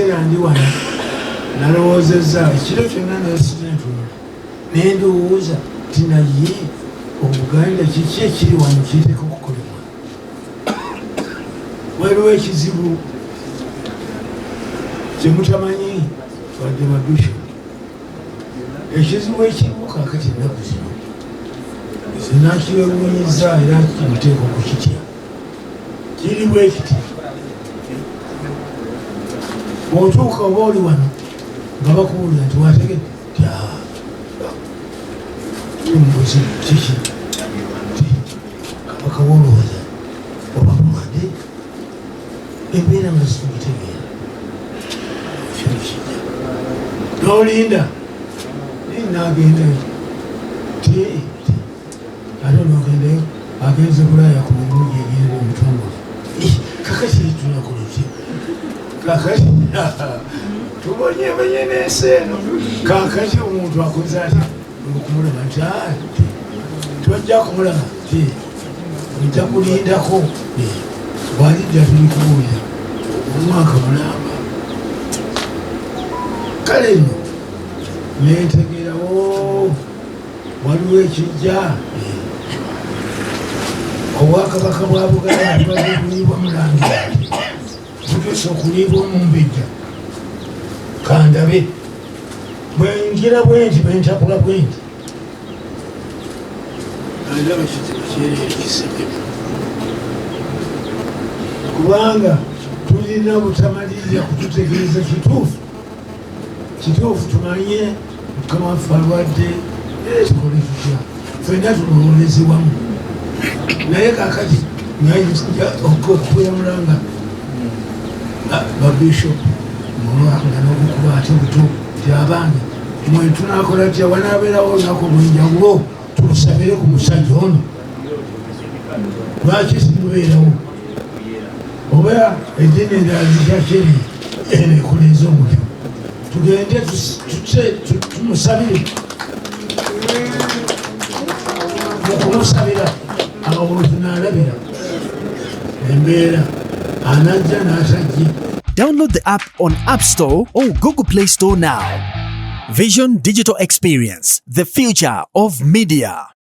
ekiseera ndi wano nalowoozezza ekiro kyonna nasidentula naye ndowooza ti naye Obuganda kiki ekiri wano kiteeka okukolebwa. Waliwo ekizibu kyemutamanyi wadde babisho. Ekizibu ekiriwo kaakati ennaku zino zinakiwewuunyizza era kimuteeka okukitya. Kiri bwe kiti bw'otuuka oba oli wano nga bakubuulira nti wategedde mbuzi kiki Kabaka wolowooza oba mulwadde embeera nga zitugitegeera n'olinda nagendayo ate nogendayo agenze Bulaaya ku mirundi egenda omutongole kakati tunakolotya kakati tubonyemenye n'ensi eno kakati omuntu akoze ati okumulaba nti tubajja kumulaba nti ojja kulindako bwalidda tuli kubuulira omwaka mulamba kale nno nentegeerawo waliwo ekijja Obwakabaka bwa Buganda bubaze kuliibwa mulangira butuse okuliibwa omumbejja kandabe bwenjira bwenti bwentakula bwenti alaba kizibu kyereere kisebe kubanga tulina butamalirira kututegeeza kituufu tumanye Mukama waffe alwadde tukole tutya ffenna tulowoolezebwamu naye kakati ngayinza okukulamulanga babishopu mulwanga n'obukuba ate buto tyabange mwe tunakola tya wanaabeerawo olunaku olw'enjawulo tulusabire ku musajja ono lwaki simubeerawo oba eddiini endala zikyakyeri eno ekoleeza omuliro tugende tumusabire okumusabira awo tunaalabira embeera anajja n'atajje. Download the app on App Store or Google Play Store now. Vision Digital Experience, the future of media.